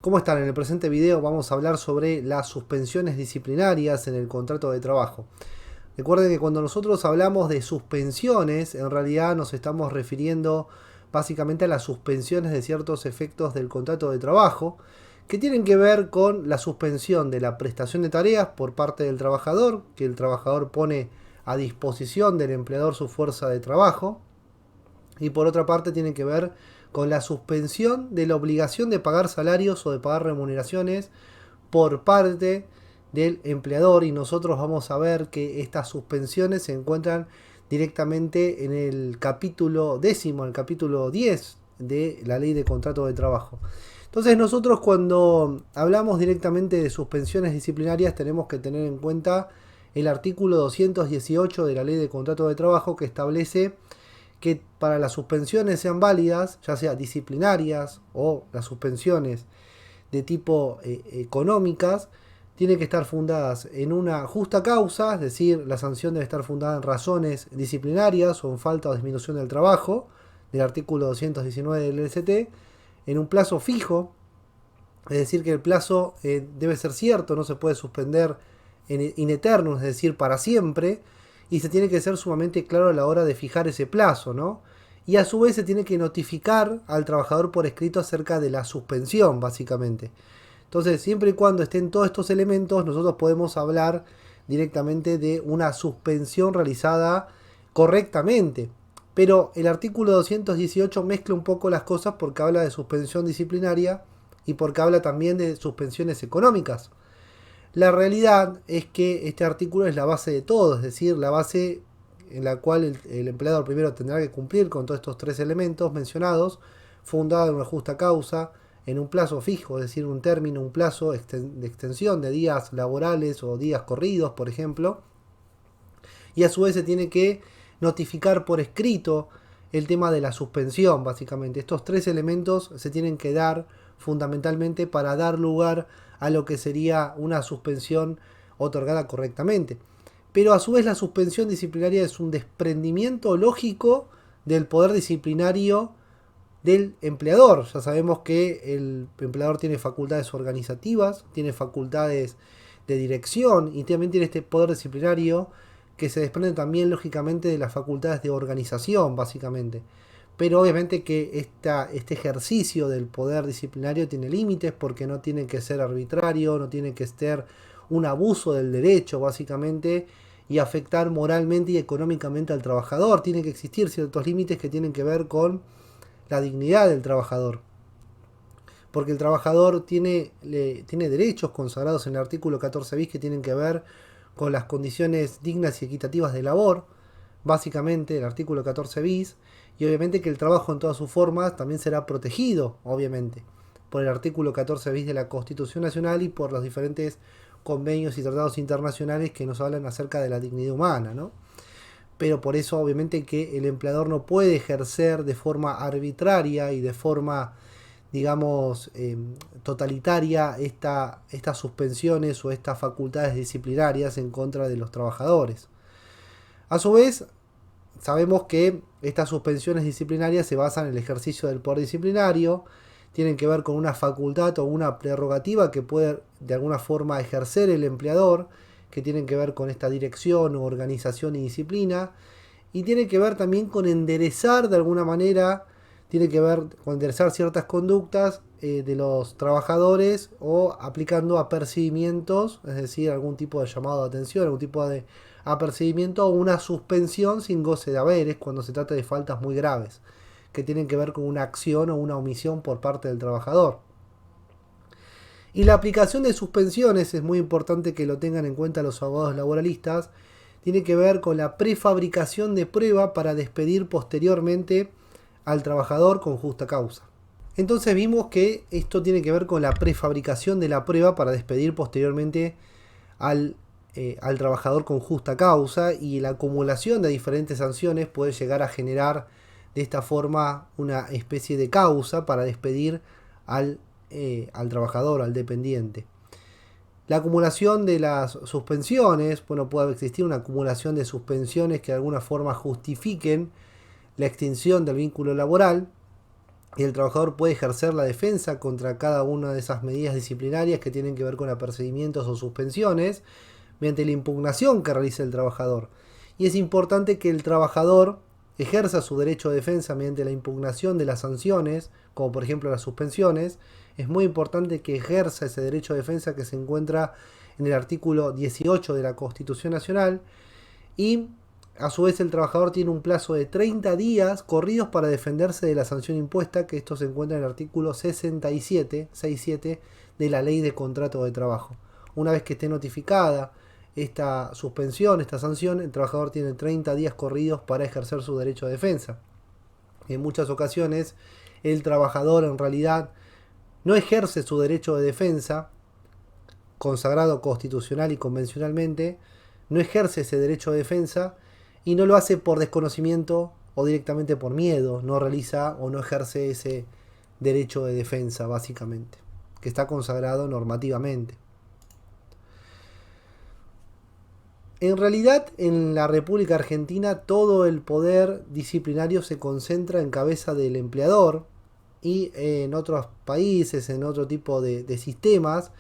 ¿Cómo están? En el presente video vamos a hablar sobre las suspensiones disciplinarias en el contrato de trabajo. Recuerden que cuando nosotros hablamos de suspensiones, en realidad nos estamos refiriendo básicamente a las suspensiones de ciertos efectos del contrato de trabajo, que tienen que ver con la suspensión de la prestación de tareas por parte del trabajador, que el trabajador pone a disposición del empleador su fuerza de trabajo, y por otra parte tienen que ver con la suspensión de la obligación de pagar salarios o de pagar remuneraciones por parte del empleador, y nosotros vamos a ver que estas suspensiones se encuentran directamente en el capítulo 10, el capítulo 10 de la ley de contrato de trabajo. Entonces nosotros cuando hablamos directamente de suspensiones disciplinarias tenemos que tener en cuenta el artículo 218 de la ley de contrato de trabajo, que establece que para las suspensiones sean válidas, ya sea disciplinarias o las suspensiones de tipo económicas, tienen que estar fundadas en una justa causa, es decir, la sanción debe estar fundada en razones disciplinarias o en falta o disminución del trabajo, del artículo 219 del LST, en un plazo fijo, es decir, que el plazo debe ser cierto, no se puede suspender in eterno, es decir, para siempre, y se tiene que ser sumamente claro a la hora de fijar ese plazo, ¿no? Y a su vez se tiene que notificar al trabajador por escrito acerca de la suspensión, básicamente. Entonces, siempre y cuando estén todos estos elementos, nosotros podemos hablar directamente de una suspensión realizada correctamente. Pero el artículo 218 mezcla un poco las cosas porque habla de suspensión disciplinaria y porque habla también de suspensiones económicas. La realidad es que este artículo es la base de todo, es decir, la base en la cual el empleador primero tendrá que cumplir con todos estos tres elementos mencionados, fundado en una justa causa, en un plazo fijo, es decir, un término, un plazo de extensión de días laborales o días corridos, por ejemplo, y a su vez se tiene que notificar por escrito el tema de la suspensión, básicamente. Estos tres elementos se tienen que dar fundamentalmente para dar lugar a lo que sería una suspensión otorgada correctamente. Pero a su vez la suspensión disciplinaria es un desprendimiento lógico del poder disciplinario del empleador. Ya sabemos que el empleador tiene facultades organizativas, tiene facultades de dirección y también tiene este poder disciplinario que se desprende también lógicamente de las facultades de organización, básicamente. Pero obviamente que este ejercicio del poder disciplinario tiene límites porque no tiene que ser arbitrario, no tiene que ser un abuso del derecho, básicamente, y afectar moralmente y económicamente al trabajador. Tiene que existir ciertos límites que tienen que ver con la dignidad del trabajador. Porque el trabajador tiene derechos consagrados en el artículo 14 bis que tienen que ver con las condiciones dignas y equitativas de labor, básicamente el artículo 14 bis, y obviamente que el trabajo en todas sus formas también será protegido, obviamente, por el artículo 14 bis de la Constitución Nacional y por los diferentes convenios y tratados internacionales que nos hablan acerca de la dignidad humana, ¿no? Pero por eso obviamente que el empleador no puede ejercer de forma arbitraria y de forma, digamos, totalitaria estas suspensiones o estas facultades disciplinarias en contra de los trabajadores. A su vez, sabemos que estas suspensiones disciplinarias se basan en el ejercicio del poder disciplinario, tienen que ver con una facultad o una prerrogativa que puede de alguna forma ejercer el empleador, que tienen que ver con esta dirección, organización y disciplina, y tiene que ver también con enderezar de alguna manera, tiene que ver con enderezar ciertas conductas de los trabajadores o aplicando apercibimientos, es decir, algún tipo de llamado de atención, algún tipo de apercibimiento o una suspensión sin goce de haberes cuando se trata de faltas muy graves, que tienen que ver con una acción o una omisión por parte del trabajador. Y la aplicación de suspensiones, es muy importante que lo tengan en cuenta los abogados laboralistas, tiene que ver con la prefabricación de prueba para despedir posteriormente al trabajador con justa causa. Entonces vimos que esto tiene que ver con la prefabricación de la prueba para despedir posteriormente al trabajador con justa causa, y la acumulación de diferentes sanciones puede llegar a generar de esta forma una especie de causa para despedir al trabajador, al dependiente. La acumulación de las suspensiones, bueno, puede existir una acumulación de suspensiones que de alguna forma justifiquen la extinción del vínculo laboral, y el trabajador puede ejercer la defensa contra cada una de esas medidas disciplinarias que tienen que ver con apercibimientos o suspensiones mediante la impugnación que realice el trabajador. Y es importante que el trabajador ejerza su derecho de defensa mediante la impugnación de las sanciones, como por ejemplo las suspensiones. Es muy importante que ejerza ese derecho de defensa que se encuentra en el artículo 18 de la Constitución Nacional. Y a su vez el trabajador tiene un plazo de 30 días corridos para defenderse de la sanción impuesta, que esto se encuentra en el artículo 67 de la Ley de Contrato de Trabajo. Una vez que esté notificada esta suspensión, esta sanción, el trabajador tiene 30 días corridos para ejercer su derecho de defensa. En muchas ocasiones el trabajador en realidad no ejerce su derecho de defensa, consagrado constitucional y convencionalmente, no ejerce ese derecho de defensa y no lo hace por desconocimiento o directamente por miedo, no realiza o no ejerce ese derecho de defensa básicamente, que está consagrado normativamente. En realidad, en la República Argentina todo el poder disciplinario se concentra en cabeza del empleador, y en otros países, en otro tipo de sistemas,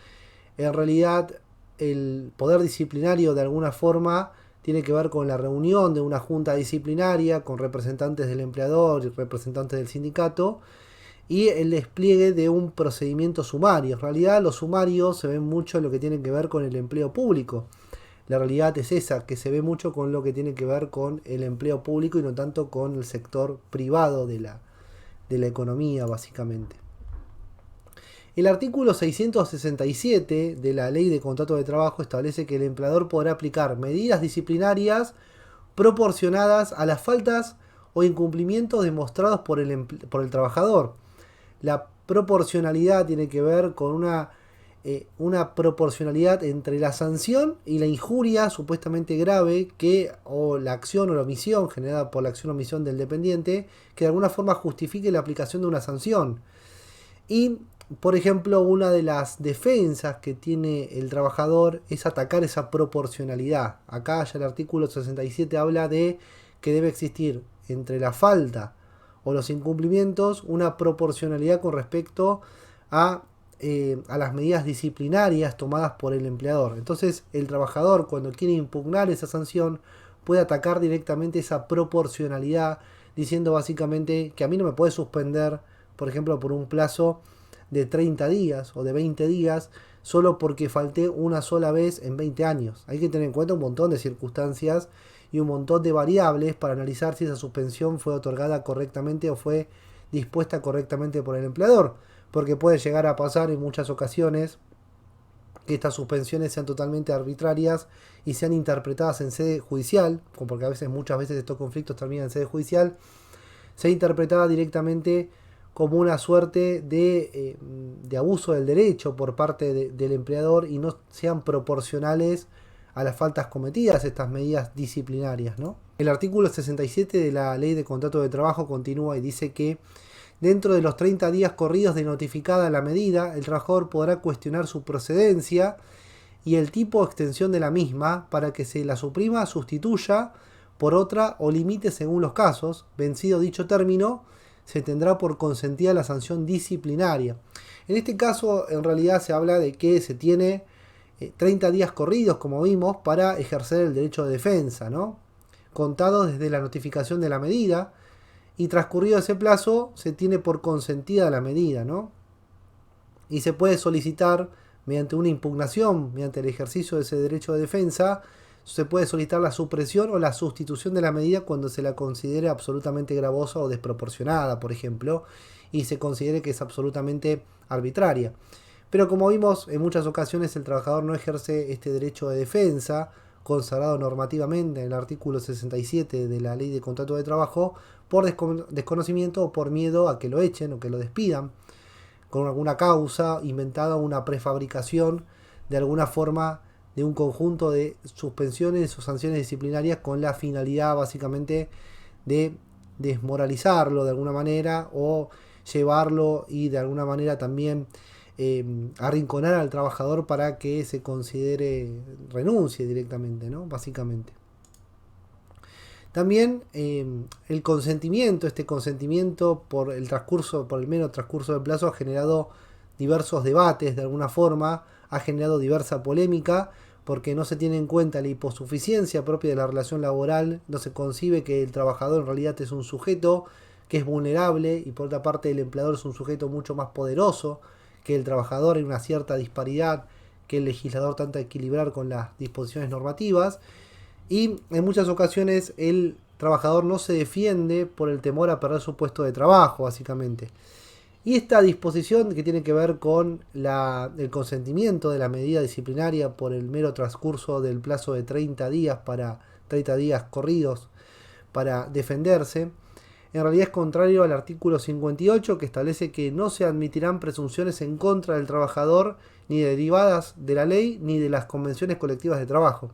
en realidad el poder disciplinario de alguna forma tiene que ver con la reunión de una junta disciplinaria con representantes del empleador y representantes del sindicato y el despliegue de un procedimiento sumario. En realidad los sumarios se ven mucho en lo que tiene que ver con el empleo público. La realidad es esa, que se ve mucho con lo que tiene que ver con el empleo público y no tanto con el sector privado de la economía, básicamente. El artículo 667 de la Ley de Contrato de Trabajo establece que el empleador podrá aplicar medidas disciplinarias proporcionadas a las faltas o incumplimientos demostrados por el trabajador. La proporcionalidad tiene que ver con una proporcionalidad entre la sanción y la injuria supuestamente grave o la acción o la omisión generada por la acción o omisión del dependiente que de alguna forma justifique la aplicación de una sanción. Y, por ejemplo, una de las defensas que tiene el trabajador es atacar esa proporcionalidad. Acá ya el artículo 67 habla de que debe existir entre la falta o los incumplimientos una proporcionalidad con respecto a las medidas disciplinarias tomadas por el empleador. Entonces el trabajador, cuando quiere impugnar esa sanción, puede atacar directamente esa proporcionalidad, diciendo básicamente que a mí no me puede suspender, por ejemplo, por un plazo de 30 días o de 20 días, solo porque falté una sola vez en 20 años. Hay que tener en cuenta un montón de circunstancias y un montón de variables para analizar si esa suspensión fue otorgada correctamente o fue dispuesta correctamente por el empleador, porque puede llegar a pasar en muchas ocasiones que estas suspensiones sean totalmente arbitrarias y sean interpretadas en sede judicial, porque muchas veces estos conflictos terminan en sede judicial, sea interpretada directamente como una suerte de abuso del derecho por parte del empleador y no sean proporcionales a las faltas cometidas estas medidas disciplinarias, ¿no? El artículo 67 de la Ley de Contrato de Trabajo continúa y dice que dentro de los 30 días corridos de notificada la medida, el trabajador podrá cuestionar su procedencia y el tipo o extensión de la misma para que se la suprima, sustituya por otra o limite según los casos. Vencido dicho término, se tendrá por consentida la sanción disciplinaria. En este caso, en realidad se habla de que se tiene 30 días corridos, como vimos, para ejercer el derecho de defensa, ¿no? Contado desde la notificación de la medida, y transcurrido ese plazo se tiene por consentida la medida, ¿no? Y se puede solicitar mediante una impugnación, mediante el ejercicio de ese derecho de defensa, se puede solicitar la supresión o la sustitución de la medida cuando se la considere absolutamente gravosa o desproporcionada, por ejemplo, y se considere que es absolutamente arbitraria. Pero como vimos, en muchas ocasiones el trabajador no ejerce este derecho de defensa, consagrado normativamente en el artículo 67 de la Ley de Contrato de Trabajo, por desconocimiento o por miedo a que lo echen o que lo despidan, con alguna causa inventada, una prefabricación de alguna forma de un conjunto de suspensiones o sanciones disciplinarias con la finalidad básicamente de desmoralizarlo de alguna manera o llevarlo y de alguna manera también arrinconar al trabajador para que se considere renuncie directamente, ¿no? Básicamente. También el consentimiento, este consentimiento por el mero transcurso del plazo ha generado diversos debates de alguna forma, ha generado diversa polémica, porque no se tiene en cuenta la hiposuficiencia propia de la relación laboral, no se concibe que el trabajador en realidad es un sujeto que es vulnerable y por otra parte el empleador es un sujeto mucho más poderoso que el trabajador, hay una cierta disparidad que el legislador trata de equilibrar con las disposiciones normativas y en muchas ocasiones el trabajador no se defiende por el temor a perder su puesto de trabajo, básicamente. Y esta disposición que tiene que ver con el consentimiento de la medida disciplinaria por el mero transcurso del plazo de 30 días 30 días corridos para defenderse, en realidad es contrario al artículo 58 que establece que no se admitirán presunciones en contra del trabajador ni derivadas de la ley ni de las convenciones colectivas de trabajo.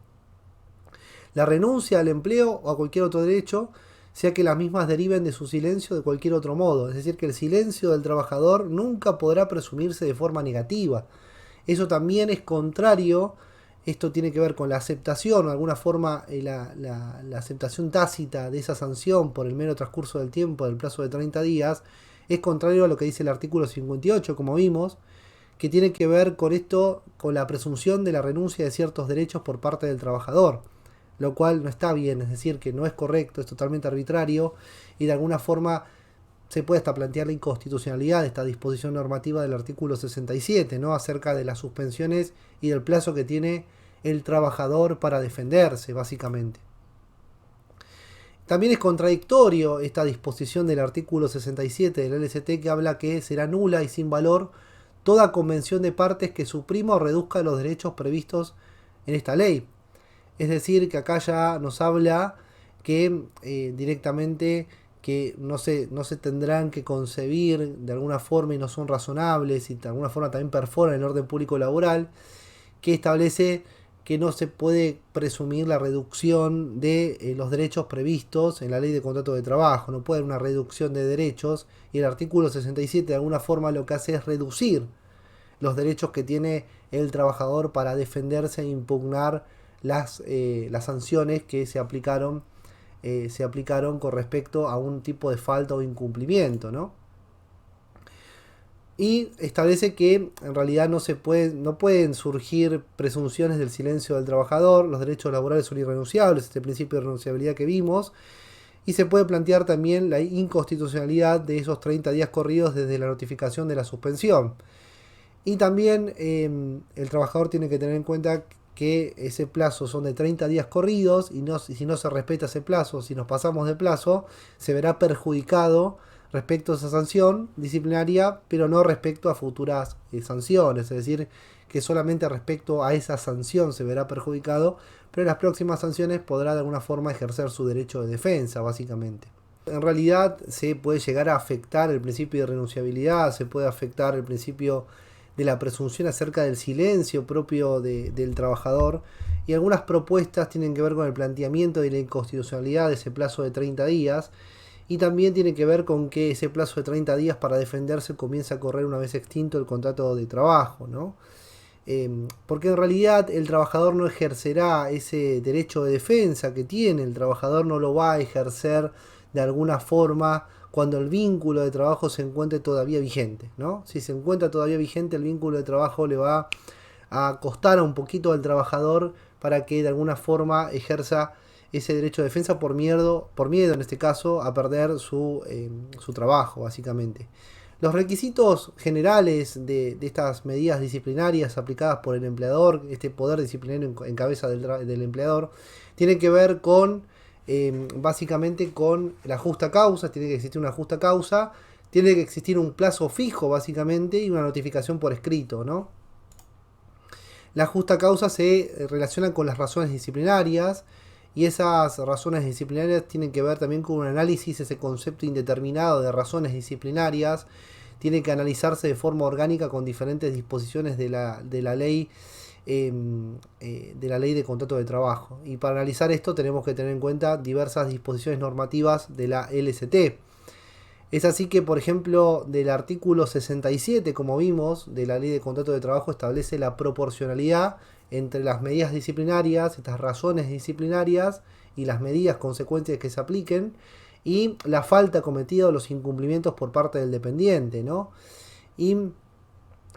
La renuncia al empleo o a cualquier otro derecho, sea que las mismas deriven de su silencio de cualquier otro modo. Es decir, que el silencio del trabajador nunca podrá presumirse de forma negativa. Eso también es contrario, esto tiene que ver con la aceptación, o de alguna forma la aceptación tácita de esa sanción por el mero transcurso del tiempo, del plazo de 30 días, es contrario a lo que dice el artículo 58, como vimos, que tiene que ver con esto, con la presunción de la renuncia de ciertos derechos por parte del trabajador, lo cual no está bien, es decir, que no es correcto, es totalmente arbitrario y de alguna forma se puede hasta plantear la inconstitucionalidad de esta disposición normativa del artículo 67, ¿no? Acerca de las suspensiones y del plazo que tiene el trabajador para defenderse, básicamente. También es contradictorio esta disposición del artículo 67 del LST que habla que será nula y sin valor toda convención de partes que suprima o reduzca los derechos previstos en esta ley. Es decir, que acá ya nos habla que directamente que no se tendrán que concebir de alguna forma y no son razonables y de alguna forma también perforan el orden público laboral, que establece que no se puede presumir la reducción de los derechos previstos en la ley de contrato de trabajo. No puede haber una reducción de derechos y el artículo 67 de alguna forma lo que hace es reducir los derechos que tiene el trabajador para defenderse e impugnar las sanciones que se aplicaron con respecto a un tipo de falta o incumplimiento, ¿no? Y establece que en realidad no pueden surgir presunciones del silencio del trabajador, los derechos laborales son irrenunciables, este principio de renunciabilidad que vimos, y se puede plantear también la inconstitucionalidad de esos 30 días corridos desde la notificación de la suspensión. Y también el trabajador tiene que tener en cuenta que ese plazo son de 30 días corridos y si no se respeta ese plazo, si nos pasamos de plazo, se verá perjudicado respecto a esa sanción disciplinaria, pero no respecto a futuras sanciones, es decir, que solamente respecto a esa sanción se verá perjudicado, pero en las próximas sanciones podrá de alguna forma ejercer su derecho de defensa, básicamente. En realidad se puede llegar a afectar el principio de renunciabilidad, se puede afectar el principio de la presunción acerca del silencio propio del trabajador, y algunas propuestas tienen que ver con el planteamiento de la inconstitucionalidad de ese plazo de 30 días, y también tiene que ver con que ese plazo de 30 días para defenderse comienza a correr una vez extinto el contrato de trabajo, ¿no? Porque en realidad el trabajador no ejercerá ese derecho de defensa que tiene, el trabajador no lo va a ejercer de alguna forma cuando el vínculo de trabajo se encuentre todavía vigente, ¿no? Si se encuentra todavía vigente el vínculo de trabajo le va a costar un poquito al trabajador para que de alguna forma ejerza ese derecho de defensa por miedo en este caso a perder su trabajo, básicamente. Los requisitos generales de estas medidas disciplinarias aplicadas por el empleador, este poder disciplinario en cabeza del empleador, tienen que ver con básicamente con la justa causa. Tiene que existir una justa causa, tiene que existir un plazo fijo básicamente y una notificación por escrito, ¿no? La justa causa se relaciona con las razones disciplinarias y esas razones disciplinarias tienen que ver también con un análisis, ese concepto indeterminado de razones disciplinarias tiene que analizarse de forma orgánica con diferentes disposiciones de la ley de contrato de trabajo. Y para analizar esto tenemos que tener en cuenta diversas disposiciones normativas de la LST. Es así que, por ejemplo, del artículo 67, como vimos, de la Ley de Contrato de Trabajo, establece la proporcionalidad entre las medidas disciplinarias, estas razones disciplinarias y las medidas consecuentes que se apliquen, y la falta cometida o los incumplimientos por parte del dependiente, ¿no? Y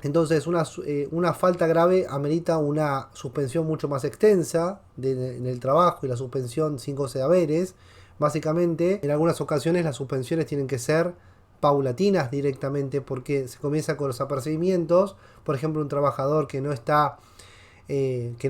entonces una falta grave amerita una suspensión mucho más extensa en el trabajo y la suspensión sin goce de haberes. Básicamente, en algunas ocasiones las suspensiones tienen que ser paulatinas directamente porque se comienza con los apercibimientos. Por ejemplo, un trabajador que no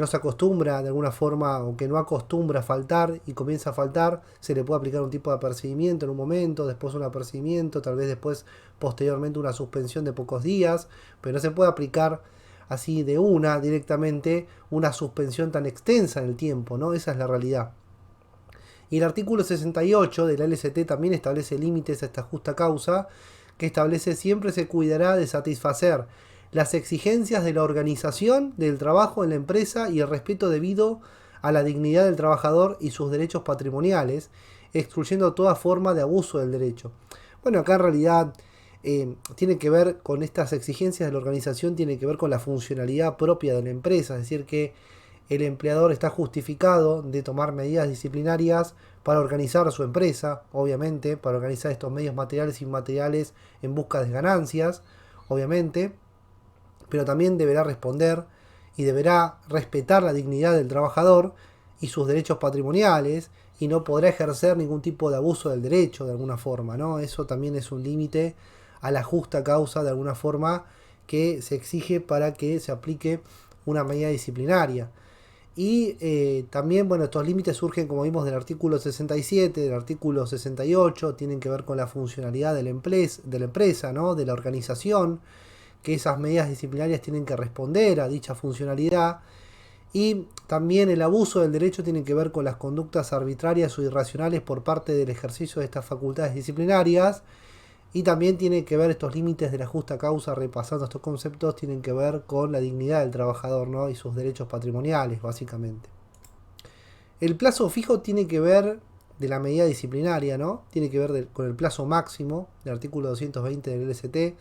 se acostumbra de alguna forma o que no acostumbra a faltar y comienza a faltar, se le puede aplicar un tipo de apercibimiento en un momento, después un apercibimiento, tal vez después posteriormente una suspensión de pocos días, pero no se puede aplicar así de una directamente una suspensión tan extensa en el tiempo, ¿no? Esa es la realidad. Y el artículo 68 de la LST también establece límites a esta justa causa, que establece siempre se cuidará de satisfacer las exigencias de la organización del trabajo en la empresa y el respeto debido a la dignidad del trabajador y sus derechos patrimoniales, excluyendo toda forma de abuso del derecho. Bueno, acá en realidad tiene que ver con estas exigencias de la organización, tiene que ver con la funcionalidad propia de la empresa, es decir, que el empleador está justificado de tomar medidas disciplinarias para organizar su empresa, obviamente, para organizar estos medios materiales e inmateriales en busca de ganancias, obviamente, pero también deberá responder y deberá respetar la dignidad del trabajador y sus derechos patrimoniales y no podrá ejercer ningún tipo de abuso del derecho de alguna forma, ¿no? Eso también es un límite a la justa causa de alguna forma que se exige para que se aplique una medida disciplinaria. Y también, bueno, estos límites surgen, como vimos, del artículo 67, del artículo 68, tienen que ver con la funcionalidad de la empresa, ¿no? De la organización, que esas medidas disciplinarias tienen que responder a dicha funcionalidad. Y también el abuso del derecho tiene que ver con las conductas arbitrarias o irracionales por parte del ejercicio de estas facultades disciplinarias. Y también tiene que ver estos límites de la justa causa, repasando estos conceptos, tienen que ver con la dignidad del trabajador, ¿no? Y sus derechos patrimoniales, básicamente. El plazo fijo tiene que ver de la medida disciplinaria, ¿no? Tiene que ver con el plazo máximo del artículo 220 del LST.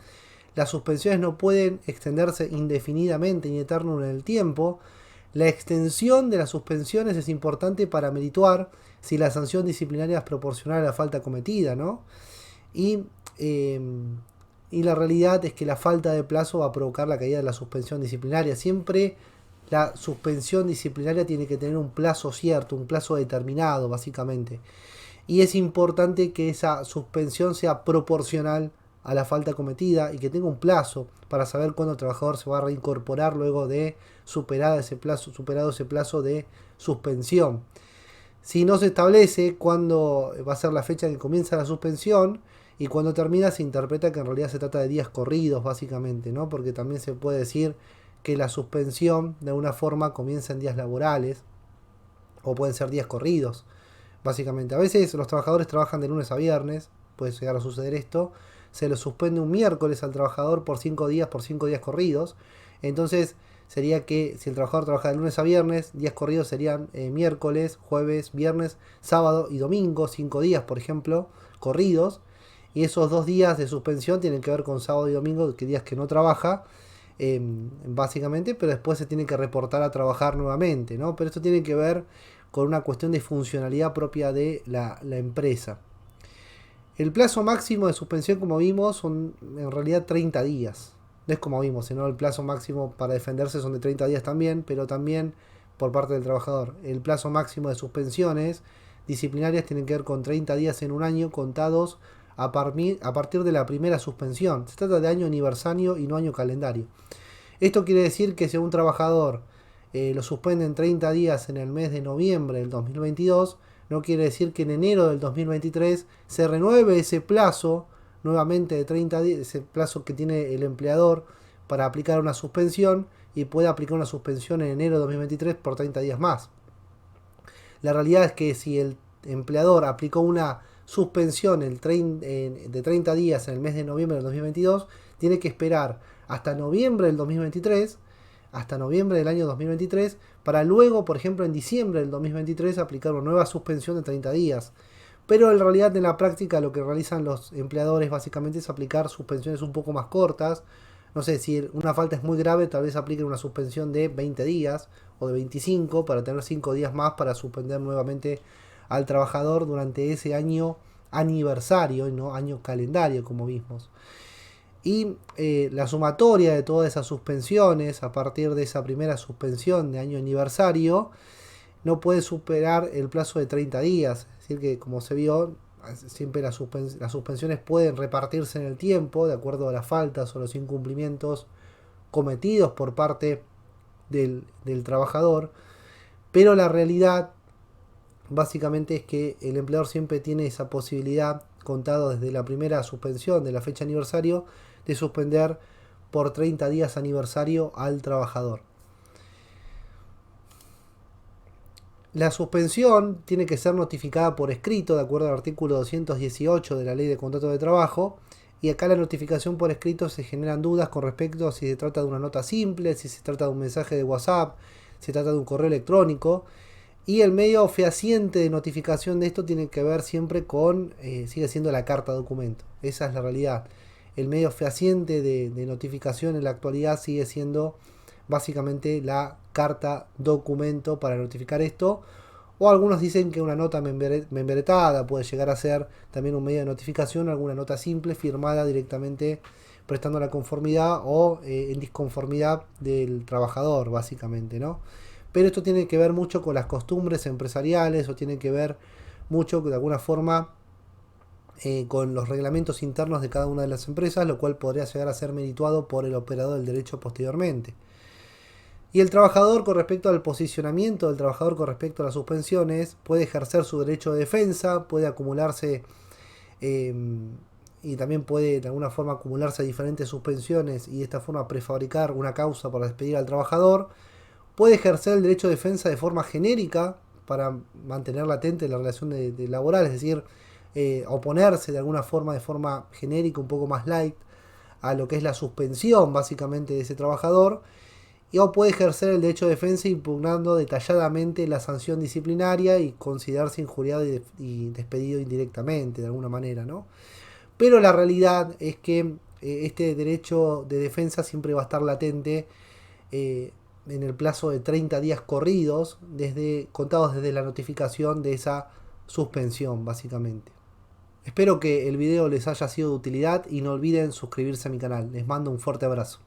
Las suspensiones no pueden extenderse indefinidamente ni eterno en el tiempo. La extensión de las suspensiones es importante para merituar si la sanción disciplinaria es proporcional a la falta cometida, ¿no? Y, eh, y la realidad es que la falta de plazo va a provocar la caída de la suspensión disciplinaria. Siempre la suspensión disciplinaria tiene que tener un plazo cierto, un plazo determinado, básicamente. Y es importante que esa suspensión sea proporcional a la falta cometida y que tenga un plazo para saber cuándo el trabajador se va a reincorporar luego de superado ese plazo de suspensión. Si no se establece cuándo va a ser la fecha en que comienza la suspensión y cuando termina, se interpreta que en realidad se trata de días corridos, básicamente, ¿no? Porque también se puede decir que la suspensión de alguna forma comienza en días laborales o pueden ser días corridos, básicamente. A veces los trabajadores trabajan de lunes a viernes, puede llegar a suceder esto, se le suspende un miércoles al trabajador por 5 días, corridos. Entonces sería que si el trabajador trabaja de lunes a viernes, días corridos serían miércoles, jueves, viernes, sábado y domingo, 5 días, por ejemplo, corridos. Y esos 2 días de suspensión tienen que ver con sábado y domingo, que días que no trabaja, básicamente, pero después se tiene que reportar a trabajar nuevamente, ¿no? Pero esto tiene que ver con una cuestión de funcionalidad propia de la empresa. El plazo máximo de suspensión, como vimos, son en realidad 30 días. No es como vimos, sino el plazo máximo para defenderse son de 30 días también, pero también por parte del trabajador. El plazo máximo de suspensiones disciplinarias tienen que ver con 30 días en un año contados a partir de la primera suspensión. Se trata de año aniversario y no año calendario. Esto quiere decir que si un trabajador lo suspenden 30 días en el mes de noviembre del 2022, no quiere decir que en enero del 2023 se renueve ese plazo nuevamente de 30 días, ese plazo que tiene el empleador para aplicar una suspensión y puede aplicar una suspensión en enero de 2023 por 30 días más. La realidad es que si el empleador aplicó una suspensión de 30 días en el mes de noviembre del 2022, tiene que esperar hasta noviembre del 2023, hasta noviembre del año 2023, para luego, por ejemplo, en diciembre del 2023 aplicar una nueva suspensión de 30 días. pero en realidad en la práctica lo que realizan los empleadores básicamente es aplicar suspensiones un poco más cortas. No sé, si una falta es muy grave, tal vez apliquen una suspensión de 20 días o de 25 para tener 5 días más para suspender nuevamente al trabajador durante ese año aniversario y no año calendario como vimos. Y la sumatoria de todas esas suspensiones a partir de esa primera suspensión de año aniversario no puede superar el plazo de 30 días. Es decir, que como se vio, siempre las suspensiones pueden repartirse en el tiempo de acuerdo a las faltas o los incumplimientos cometidos por parte del trabajador, pero la realidad básicamente es que el empleador siempre tiene esa posibilidad, contado desde la primera suspensión de la fecha aniversario, de suspender por 30 días aniversario al trabajador. La suspensión tiene que ser notificada por escrito, de acuerdo al artículo 218 de la Ley de Contrato de Trabajo, y acá la notificación por escrito se generan dudas con respecto a si se trata de una nota simple, si se trata de un mensaje de WhatsApp, si se trata de un correo electrónico, y el medio fehaciente de notificación de esto tiene que ver siempre con, sigue siendo la carta documento, esa es la realidad. El medio fehaciente de notificación en la actualidad sigue siendo básicamente la carta documento para notificar esto, o algunos dicen que una nota membretada puede llegar a ser también un medio de notificación, alguna nota simple firmada directamente prestando la conformidad o en disconformidad del trabajador básicamente, ¿no? Pero esto tiene que ver mucho con las costumbres empresariales o tiene que ver mucho de alguna forma con los reglamentos internos de cada una de las empresas, lo cual podría llegar a ser merituado por el operador del derecho posteriormente. Y el trabajador, con respecto al posicionamiento del trabajador con respecto a las suspensiones, puede ejercer su derecho de defensa, puede acumularse y también puede de alguna forma acumularse diferentes suspensiones y de esta forma prefabricar una causa para despedir al trabajador. Puede ejercer el derecho de defensa de forma genérica para mantener latente la relación de laboral, es decir, oponerse de alguna forma, de forma genérica, un poco más light, a lo que es la suspensión básicamente de ese trabajador. Y o puede ejercer el derecho de defensa impugnando detalladamente la sanción disciplinaria y considerarse injuriado y despedido indirectamente, de alguna manera, ¿no? Pero la realidad es que este derecho de defensa siempre va a estar latente en el plazo de 30 días corridos, contados desde la notificación de esa suspensión, básicamente. Espero que el video les haya sido de utilidad y no olviden suscribirse a mi canal. Les mando un fuerte abrazo.